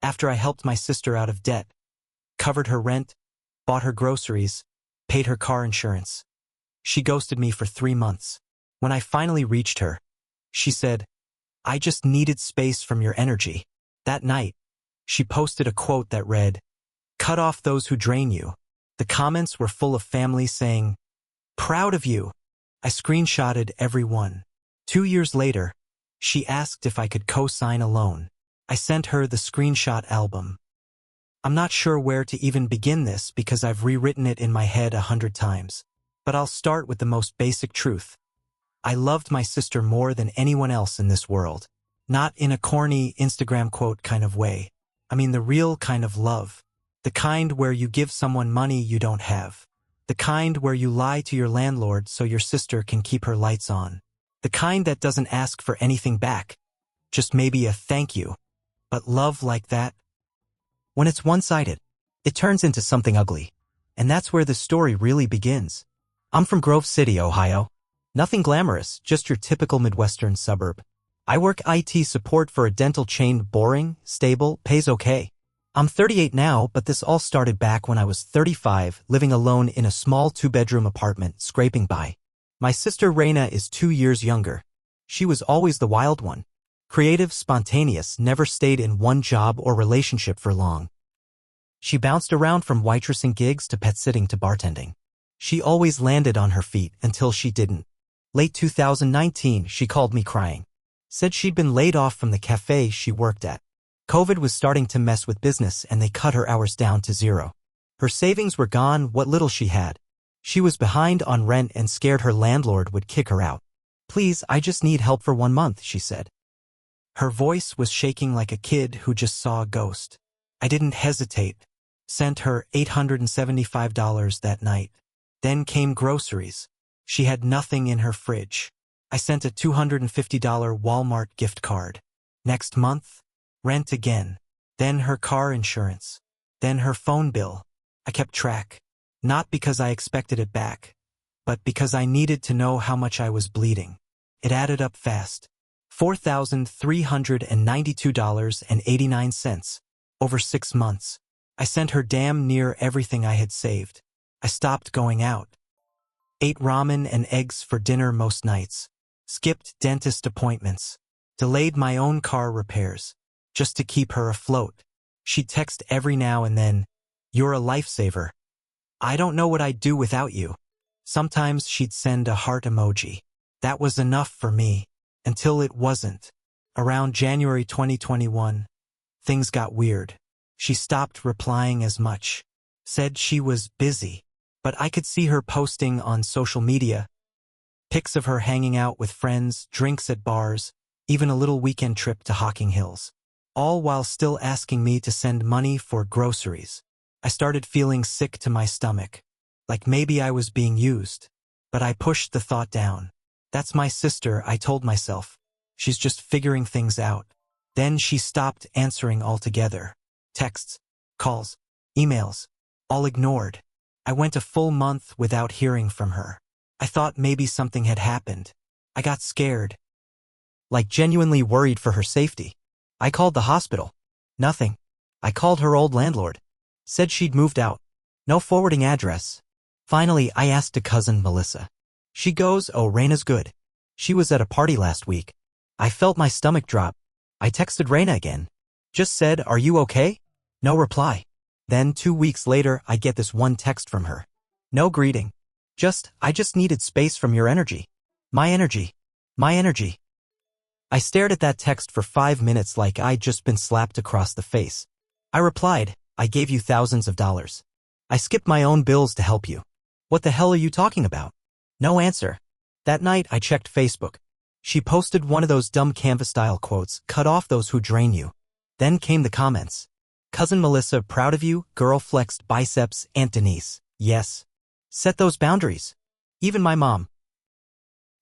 After I helped my sister out of debt, covered her rent, bought her groceries, paid her car insurance. She ghosted me for 3 months. When I finally reached her, she said, "I just needed space from your energy." That night, she posted a quote that read, "Cut off those who drain you." The comments were full of families saying, "Proud of you." I screenshotted every one. 2 years later, she asked if I could co-sign a loan. I sent her the screenshot album. I'm not sure where to even begin this because I've rewritten it in my head 100 times. But I'll start with the most basic truth. I loved my sister more than anyone else in this world. Not in a corny Instagram quote kind of way. I mean the real kind of love. The kind where you give someone money you don't have. The kind where you lie to your landlord so your sister can keep her lights on. The kind that doesn't ask for anything back. Just maybe a thank you. But love like that, when it's one-sided, it turns into something ugly. And that's where the story really begins. I'm from Grove City, Ohio. Nothing glamorous, just your typical Midwestern suburb. I work IT support for a dental chain. Boring, stable, pays okay. I'm 38 now, but this all started back when I was 35, living alone in a small 2-bedroom apartment, scraping by. My sister Raina is 2 years younger. She was always the wild one. Creative, spontaneous, never stayed in one job or relationship for long. She bounced around from waitressing gigs to pet sitting to bartending. She always landed on her feet until she didn't. Late 2019, she called me crying. Said she'd been laid off from the cafe she worked at. COVID was starting to mess with business and they cut her hours down to 0. Her savings were gone, what little she had. She was behind on rent and scared her landlord would kick her out. "Please, I just need help for 1 month," she said. Her voice was shaking like a kid who just saw a ghost. I didn't hesitate. Sent her $875 that night. Then came groceries. She had nothing in her fridge. I sent a $250 Walmart gift card. Next month, rent again. Then her car insurance. Then her phone bill. I kept track. Not because I expected it back, but because I needed to know how much I was bleeding. It added up fast. $4,392.89 over 6 months. I sent her damn near everything I had saved. I stopped going out. Ate ramen and eggs for dinner most nights. Skipped dentist appointments. Delayed my own car repairs. Just to keep her afloat. She'd text every now and then, "You're a lifesaver. I don't know what I'd do without you." Sometimes she'd send a heart emoji. That was enough for me. Until it wasn't. Around January 2021, things got weird. She stopped replying as much. Said she was busy. But I could see her posting on social media. Pics of her hanging out with friends, drinks at bars, even a little weekend trip to Hocking Hills. All while still asking me to send money for groceries. I started feeling sick to my stomach. Like maybe I was being used. But I pushed the thought down. That's my sister, I told myself. She's just figuring things out. Then she stopped answering altogether. Texts, calls, emails, all ignored. I went a full month without hearing from her. I thought maybe something had happened. I got scared. Like genuinely worried for her safety. I called the hospital. Nothing. I called her old landlord. Said she'd moved out. No forwarding address. Finally, I asked a cousin, Melissa. She goes, "Oh, Raina's good. She was at a party last week." I felt my stomach drop. I texted Raina again. Just said, "Are you okay?" No reply. Then 2 weeks later, I get this one text from her. No greeting. I just needed space from your energy. My energy. My energy. I stared at that text for 5 minutes like I'd just been slapped across the face. I replied, "I gave you thousands of dollars. I skipped my own bills to help you. What the hell are you talking about?" No answer. That night, I checked Facebook. She posted one of those dumb Canva-style quotes, "Cut off those who drain you." Then came the comments. "Cousin Melissa, proud of you, girl flexed biceps, Aunt Denise. Yes. Set those boundaries." Even my mom.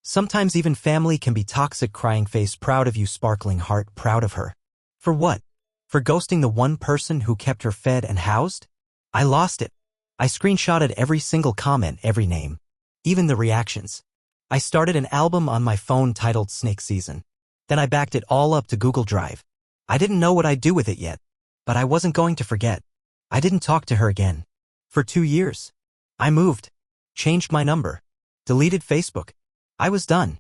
Sometimes even family can be toxic, crying face, "Proud of you, sparkling heart, proud of her." For what? For ghosting the one person who kept her fed and housed? I lost it. I screenshotted every single comment, every name. Even the reactions. I started an album on my phone titled Snake Season. Then I backed it all up to Google Drive. I didn't know what I'd do with it yet. But I wasn't going to forget. I didn't talk to her again. For 2 years. I moved. Changed my number. Deleted Facebook. I was done.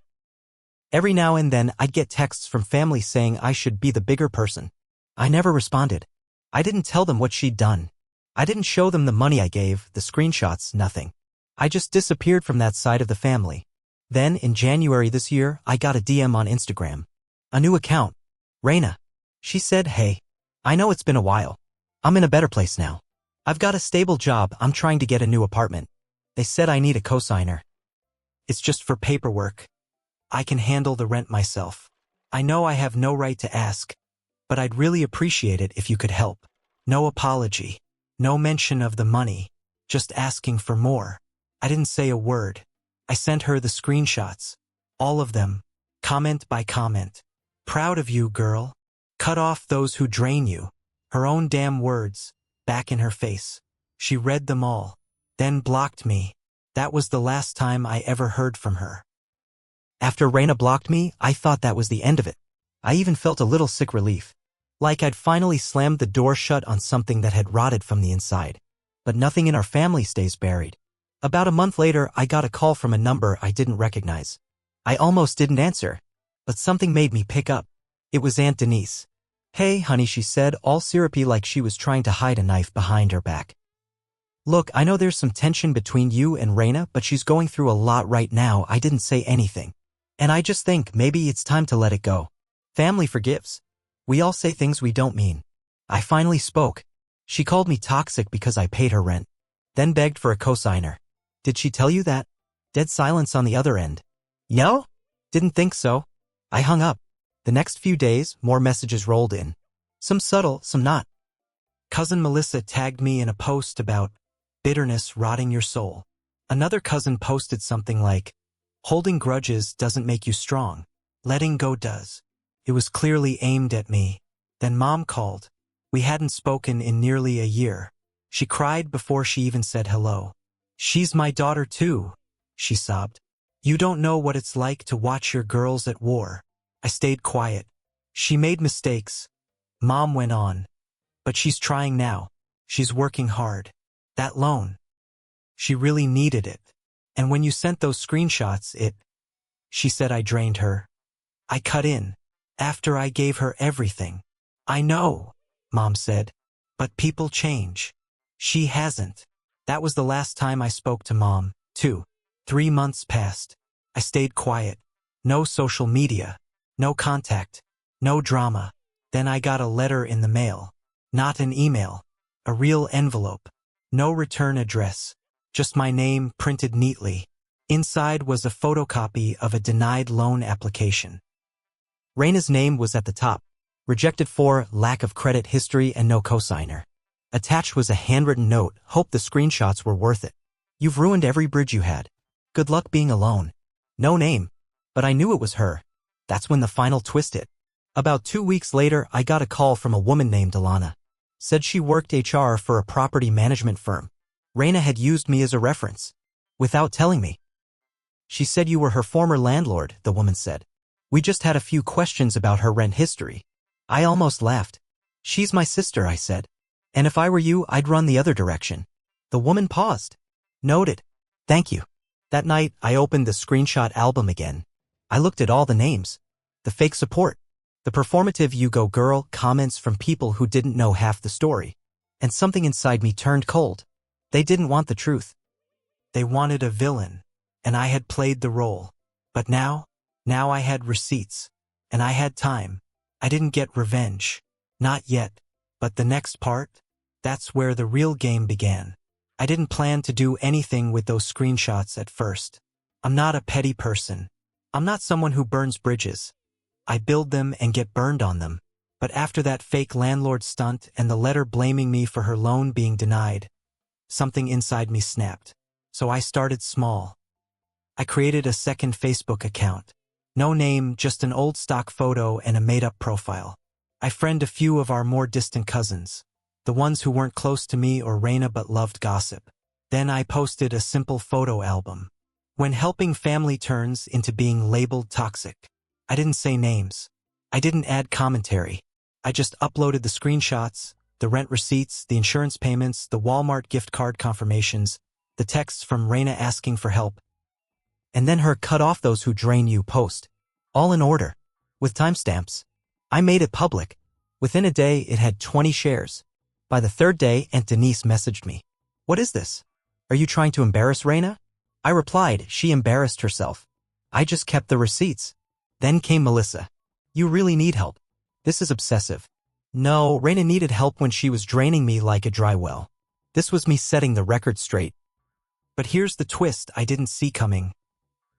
Every now and then I'd get texts from family saying I should be the bigger person. I never responded. I didn't tell them what she'd done. I didn't show them the money I gave, the screenshots, nothing. I just disappeared from that side of the family. Then, in January this year, I got a DM on Instagram. A new account. Reina. She said, "Hey. I know it's been a while. I'm in a better place now. I've got a stable job, I'm trying to get a new apartment. They said I need a cosigner. It's just for paperwork. I can handle the rent myself. I know I have no right to ask, but I'd really appreciate it if you could help. No apology. No mention of the money. Just asking for more." I didn't say a word. I sent her the screenshots. All of them. Comment by comment. "Proud of you, girl. Cut off those who drain you." Her own damn words, back in her face. She read them all. Then blocked me. That was the last time I ever heard from her. After Reina blocked me, I thought that was the end of it. I even felt a little sick relief. Like I'd finally slammed the door shut on something that had rotted from the inside. But nothing in our family stays buried. About a month later, I got a call from a number I didn't recognize. I almost didn't answer, but something made me pick up. It was Aunt Denise. "Hey, honey," she said, all syrupy like she was trying to hide a knife behind her back. "Look, I know there's some tension between you and Reina, but she's going through a lot right now." I didn't say anything. And I just think maybe it's time to let it go. Family forgives. We all say things we don't mean. I finally spoke. She called me toxic because I paid her rent. Then begged for a cosigner. "Did she tell you that?" Dead silence on the other end. "No? Didn't think so." I hung up. The next few days, more messages rolled in. Some subtle, some not. Cousin Melissa tagged me in a post about bitterness rotting your soul. Another cousin posted something like, "Holding grudges doesn't make you strong. Letting go does." It was clearly aimed at me. Then Mom called. We hadn't spoken in nearly a year. She cried before she even said hello. "She's my daughter too," she sobbed. "You don't know what it's like to watch your girls at war." I stayed quiet. "She made mistakes," Mom went on. "But she's trying now. She's working hard. That loan. She really needed it. And when you sent those screenshots, she said I drained her. I cut in. After I gave her everything." "I know," Mom said. "But people change. She hasn't." That was the last time I spoke to Mom, too. 3 months passed. I stayed quiet. No social media. No contact. No drama. Then I got a letter in the mail. Not an email. A real envelope. No return address. Just my name printed neatly. Inside was a photocopy of a denied loan application. Reina's name was at the top. Rejected for lack of credit history and no cosigner. Attached was a handwritten note. "Hope the screenshots were worth it. You've ruined every bridge you had. Good luck being alone." No name. But I knew it was her. That's when the final twist hit. About 2 weeks later, I got a call from a woman named Alana. Said she worked HR for a property management firm. Reina had used me as a reference. Without telling me. She said you were her former landlord, the woman said. We just had a few questions about her rent history. I almost laughed. "She's my sister," I said. "And if I were you, I'd run the other direction." The woman paused. "Noted. Thank you." That night, I opened the screenshot album again. I looked at all the names. The fake support. The performative "you go girl" comments from people who didn't know half the story. And something inside me turned cold. They didn't want the truth. They wanted a villain. And I had played the role. But now I had receipts. And I had time. I didn't get revenge. Not yet. But the next part? That's where the real game began. I didn't plan to do anything with those screenshots at first. I'm not a petty person. I'm not someone who burns bridges. I build them and get burned on them. But after that fake landlord stunt and the letter blaming me for her loan being denied, something inside me snapped. So I started small. I created a second Facebook account. No name, just an old stock photo and a made-up profile. I friended a few of our more distant cousins, the ones who weren't close to me or Reina but loved gossip. Then I posted a simple photo album. When helping family turns into being labeled toxic, I didn't say names. I didn't add commentary. I just uploaded the screenshots, The rent receipts, the insurance payments, the Walmart gift card confirmations, the texts from Raina asking for help, and then her cut off those who drain you post. All in order. With timestamps. I made it public. Within a day, it had 20 shares. By the third day, Aunt Denise messaged me. What is this? Are you trying to embarrass Raina? I replied, she embarrassed herself. I just kept the receipts. Then came Melissa. You really need help. This is obsessive. No, Raina needed help when she was draining me like a dry well. This was me setting the record straight. But here's the twist I didn't see coming.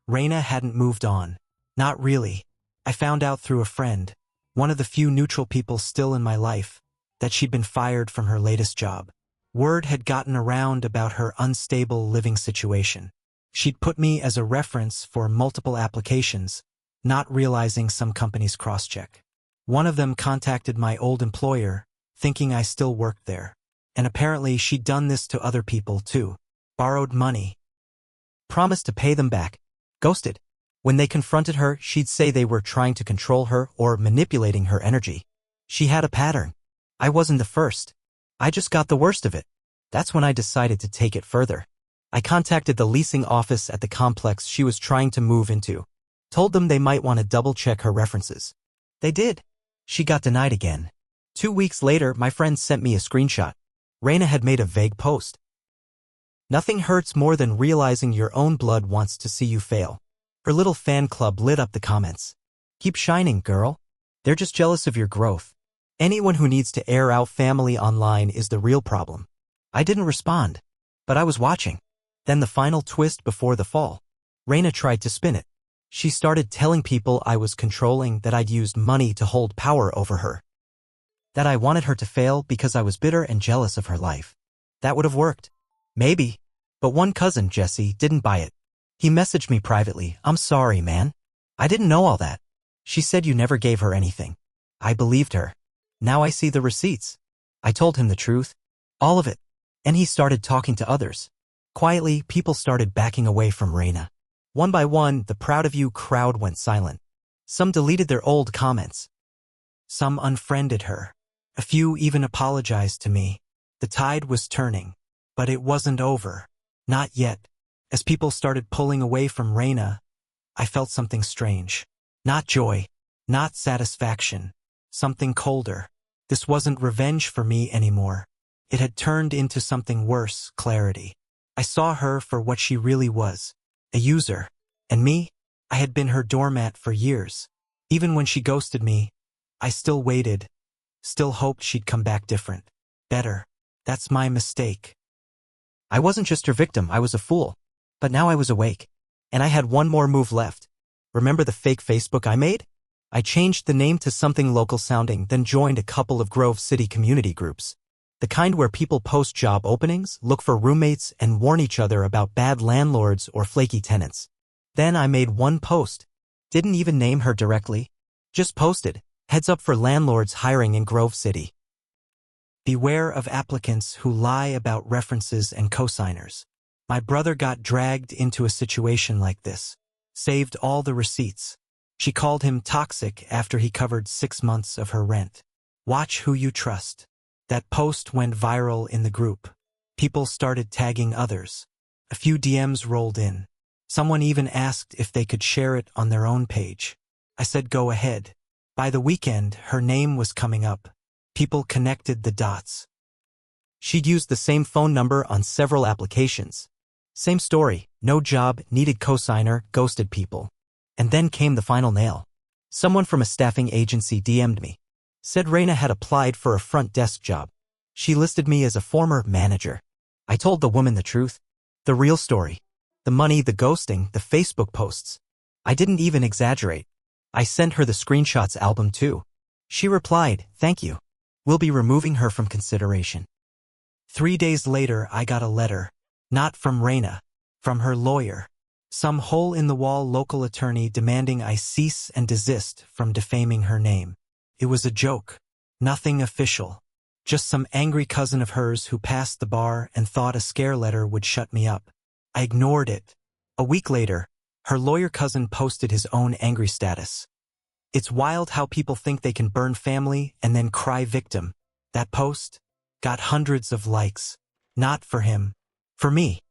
Raina hadn't moved on. Not really. I found out through a friend, one of the few neutral people still in my life, that she'd been fired from her latest job. Word had gotten around about her unstable living situation. She'd put me as a reference for multiple applications, not realizing some companies cross-check. One of them contacted my old employer, thinking I still worked there. And apparently she'd done this to other people too. Borrowed money. Promised to pay them back. Ghosted. When they confronted her, she'd say they were trying to control her or manipulating her energy. She had a pattern. I wasn't the first. I just got the worst of it. That's when I decided to take it further. I contacted the leasing office at the complex she was trying to move into. Told them they might want to double-check her references. They did. She got denied again. 2 weeks later, my friend sent me a screenshot. Raina had made a vague post. Nothing hurts more than realizing your own blood wants to see you fail. Her little fan club lit up the comments. Keep shining, girl. They're just jealous of your growth. Anyone who needs to air out family online is the real problem. I didn't respond, but I was watching. Then the final twist before the fall. Raina tried to spin it. She started telling people I was controlling, that I'd used money to hold power over her. That I wanted her to fail because I was bitter and jealous of her life. That would have worked. Maybe. But one cousin, Jesse, didn't buy it. He messaged me privately, I'm sorry, man. I didn't know all that. She said you never gave her anything. I believed her. Now I see the receipts. I told him the truth. All of it. And he started talking to others. Quietly, people started backing away from Raina. One by one, the proud of you crowd went silent. Some deleted their old comments. Some unfriended her. A few even apologized to me. The tide was turning. But it wasn't over. Not yet. As people started pulling away from Raina, I felt something strange. Not joy. Not satisfaction. Something colder. This wasn't revenge for me anymore. It had turned into something worse, clarity. I saw her for what she really was. A user. And me? I had been her doormat for years. Even when she ghosted me, I still waited. Still hoped she'd come back different. Better. That's my mistake. I wasn't just her victim, I was a fool. But now I was awake. And I had one more move left. Remember the fake Facebook I made? I changed the name to something local sounding, then joined a couple of Grove City community groups. The kind where people post job openings, look for roommates, and warn each other about bad landlords or flaky tenants. Then I made one post. Didn't even name her directly. Just posted, heads up for landlords hiring in Grove City. Beware of applicants who lie about references and cosigners. My brother got dragged into a situation like this. Saved all the receipts. She called him toxic after he covered 6 months of her rent. Watch who you trust. That post went viral in the group. People started tagging others. A few DMs rolled in. Someone even asked if they could share it on their own page. I said go ahead. By the weekend, her name was coming up. People connected the dots. She'd used the same phone number on several applications. Same story, no job, needed cosigner, ghosted people. And then came the final nail. Someone from a staffing agency DM'd me. Said Raina had applied for a front desk job. She listed me as a former manager. I told the woman the truth. The real story. The money, the ghosting, the Facebook posts. I didn't even exaggerate. I sent her the screenshots album too. She replied, thank you. We'll be removing her from consideration. 3 days later, I got a letter. Not from Raina. From her lawyer. Some hole-in-the-wall local attorney demanding I cease and desist from defaming her name. It was a joke. Nothing official. Just some angry cousin of hers who passed the bar and thought a scare letter would shut me up. I ignored it. A week later, her lawyer cousin posted his own angry status. It's wild how people think they can burn family and then cry victim. That post? Got hundreds of likes. Not for him. For me.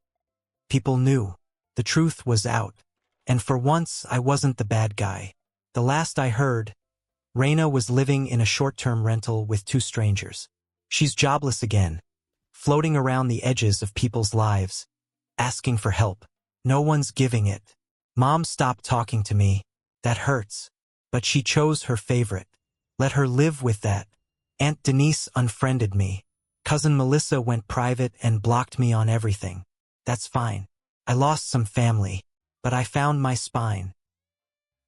People knew. The truth was out. And for once, I wasn't the bad guy. The last I heard, Raina was living in a short-term rental with two strangers. She's jobless again, floating around the edges of people's lives, asking for help. No one's giving it. Mom stopped talking to me. That hurts. But she chose her favorite. Let her live with that. Aunt Denise unfriended me. Cousin Melissa went private and blocked me on everything. That's fine. I lost some family, but I found my spine.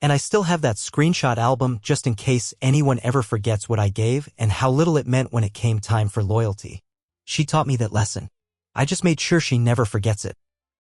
And I still have that screenshot album just in case anyone ever forgets what I gave and how little it meant when it came time for loyalty. She taught me that lesson. I just made sure she never forgets it.